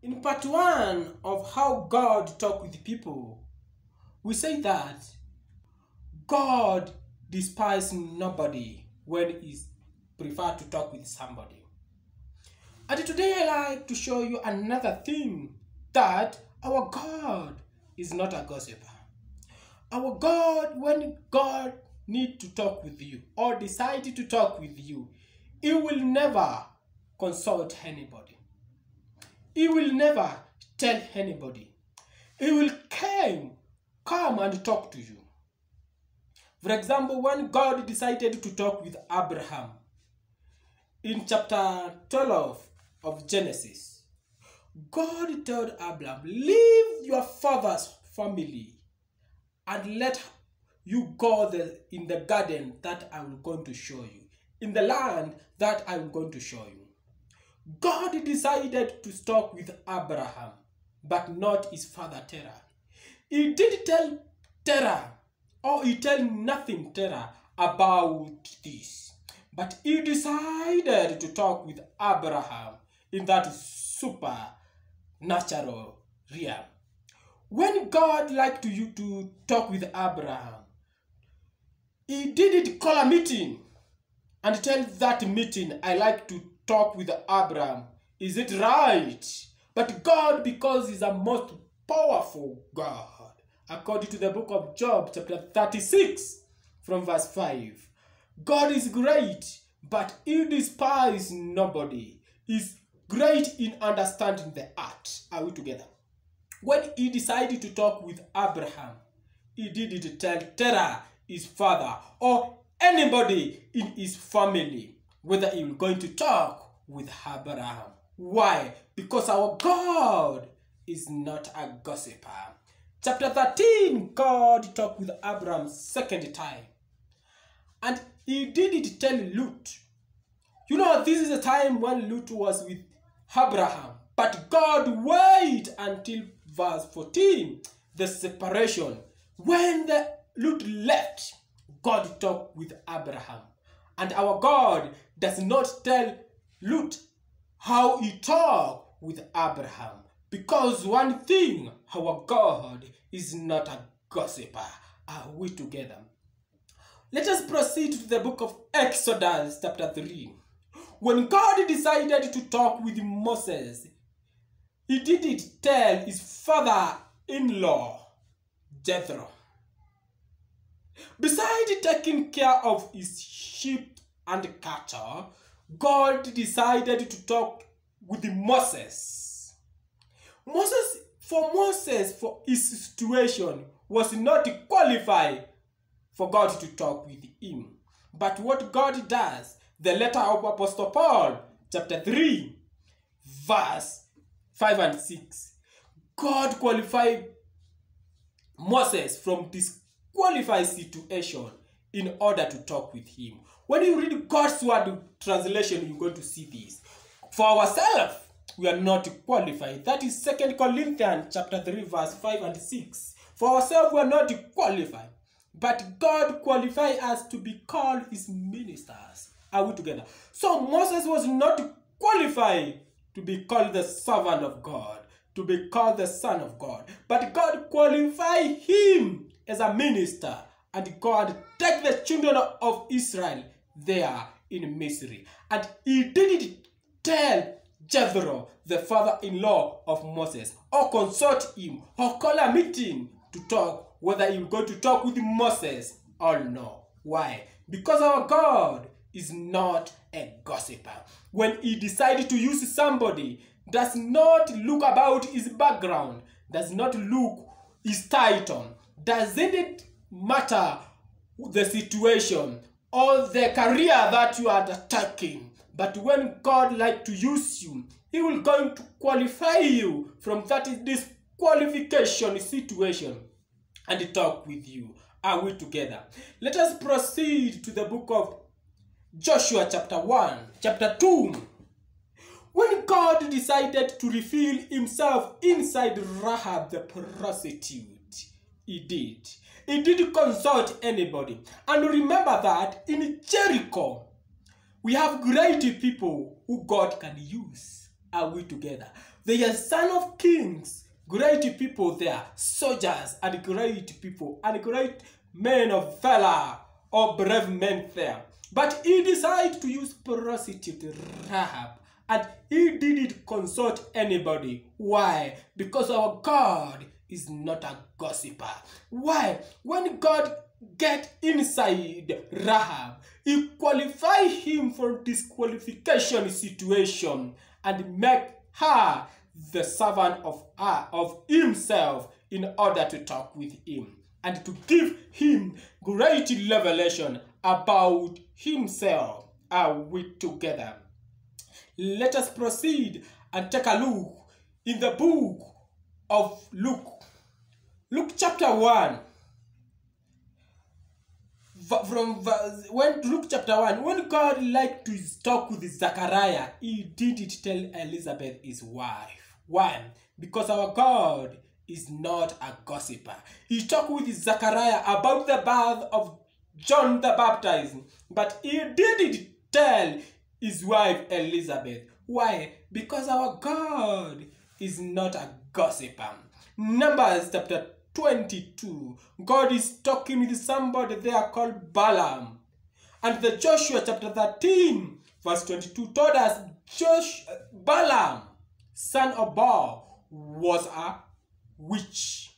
In part 1 of how God talks with people, we say that God despises nobody when he prefers to talk with somebody. And today I like to show you another thing, that our God is not a gossiper. Our God, when God needs to talk with you or decides to talk with you, he will never consult anybody. He will never tell anybody. He will come and talk to you. For example, when God decided to talk with Abraham in chapter 12 of Genesis, God told Abraham, leave your father's family and let you go in the garden that I'm going to show you, in the land that I'm going to show you. God decided to talk with Abraham, but not his father Terah. He did tell Terah, or he tell nothing Terah about this, but he decided to talk with Abraham in that supernatural realm. When God liked you to talk with Abraham, he didn't call a meeting and tell that meeting, I like to talk with Abraham. Is it right? But God, because he's a most powerful God, according to the book of Job, chapter 36, from verse 5, God is great, but he despises nobody. He's great in understanding the art. Are we together? When he decided to talk with Abraham, he didn't tell Terah, his father, or anybody in his family, whether he was going to talk with Abraham. Why? Because our God is not a gossiper. Chapter 13, God talked with Abraham second time. And he didn't tell Lot. You know, this is the time when Lot was with Abraham. But God waited until verse 14, the separation. When Lot left, God talked with Abraham. And our God does not tell Lot how he talked with Abraham. Because one thing, our God is not a gossiper. Are we together? Let us proceed to the book of Exodus chapter 3. When God decided to talk with Moses, he didn't tell his father-in-law, Jethro. Besides taking care of his sheep and cattle, God decided to talk with Moses. For his situation, was not qualified for God to talk with him. But what God does, the letter of Apostle Paul, chapter 3, verse 5 and 6, God qualified Moses from this qualified situation in order to talk with him. When you read God's word translation, you're going to see this. For ourselves, we are not qualified. That is 2 Corinthians chapter 3, verse 5 and 6. For ourselves, we are not qualified. But God qualified us to be called his ministers. Are we together? So Moses was not qualified to be called the servant of God, to be called the son of God. But God qualified him as a minister, and God take the children of Israel there in Missouri. And he didn't tell Jethro, the father-in-law of Moses, or consult him, or call a meeting to talk whether he was going to talk with Moses or no. Why? Because our God is not a gossiper. When he decided to use somebody, does not look about his background, does not look his title, doesn't matter the situation or the career that you are attacking. But when God likes to use you, he will going to qualify you from that disqualification situation and talk with you. Are we together? Let us proceed to the book of Joshua chapter 2. When God decided to reveal himself inside Rahab the prostitute, he did. He didn't consult anybody. And remember that in Jericho, we have great people who God can use. Are we together? They are son of kings, great people there, soldiers and great people and great men of valor or brave men there. But he decided to use prostitute Rahab, and he didn't consult anybody. Why? Because our God is not a gossiper. Why? When God get inside Rahab, he qualify him for disqualification situation and make her the servant of himself in order to talk with him and to give him great revelation about himself. Are we together? Let us proceed and take a look in the book of Luke. Luke chapter 1. Luke chapter 1, when God liked to talk with Zachariah, he didn't tell Elizabeth his wife. Why? Because our God is not a gossiper. He talked with Zachariah about the birth of John the Baptizer, but he didn't tell his wife Elizabeth. Why? Because our God is not a gossiper. Numbers chapter 22, God is talking with somebody there called Balaam. And the Joshua chapter 13 verse 22 told us Balaam, son of Baal, was a witch,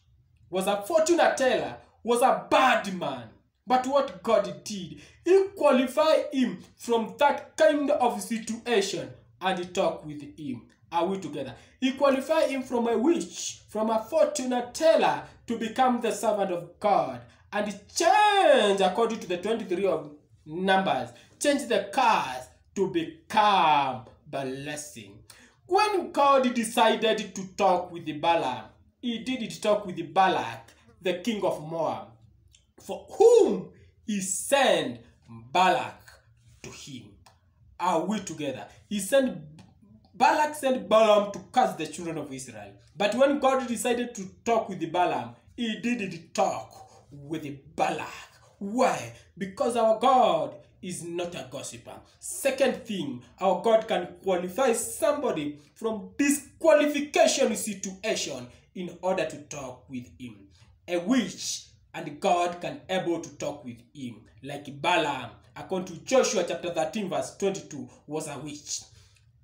was a fortune teller, was a bad man. But what God did, he qualified him from that kind of situation and he talked with him. Are we together? He qualified him from a witch, from a fortune teller, to become the servant of God. And he changed, according to the 23 of Numbers, changed the curse to become blessing. When God decided to talk with the Balaam, he didn't talk with the Balak, the king of Moab, for whom he sent Balak to him. Are we together? Balak sent Balaam to curse the children of Israel. But when God decided to talk with the Balaam, he didn't talk with the Balak. Why? Because our God is not a gossiper. Second thing, our God can qualify somebody from disqualification situation in order to talk with him. A witch, and God can able to talk with him, like Balaam, according to Joshua chapter 13 verse 22, was a witch.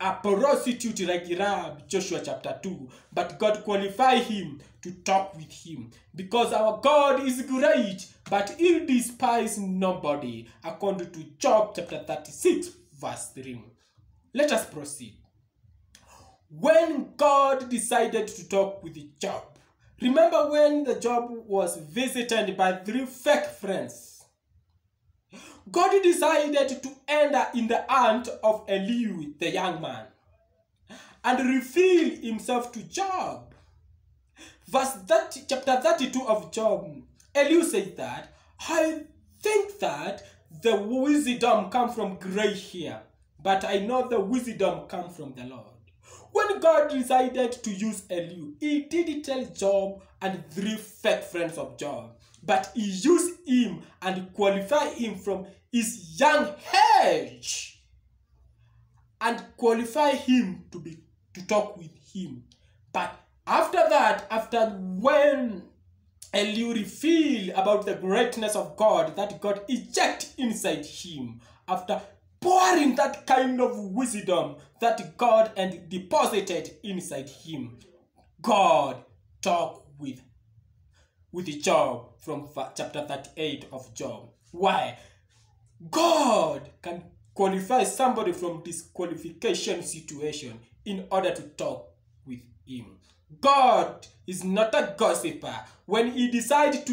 A prostitute like Rahab, Joshua chapter 2, but God qualified him to talk with him, because our God is great, but he despises nobody, according to Job chapter 36 verse 3. Let us proceed. When God decided to talk with Job, remember when the Job was visited by 3 fake friends? God decided to enter in the hand of Elihu, the young man, and reveal himself to Job. Chapter 32 of Job, Elihu said that, I think that the wisdom comes from gray hair, but I know the wisdom comes from the Lord. When God decided to use Elihu, he didn't tell Job and 3 fake friends of Job, but he used him and qualified him from his young age and qualified him to talk with him. But after that, after when Elihu revealed about the greatness of God that God ejected inside him, after pouring that kind of wisdom that God and deposited inside him, God talked with Job from chapter 38 of Job. Why? God can qualify somebody from disqualification situation in order to talk with him. God is not a gossiper. When he decides to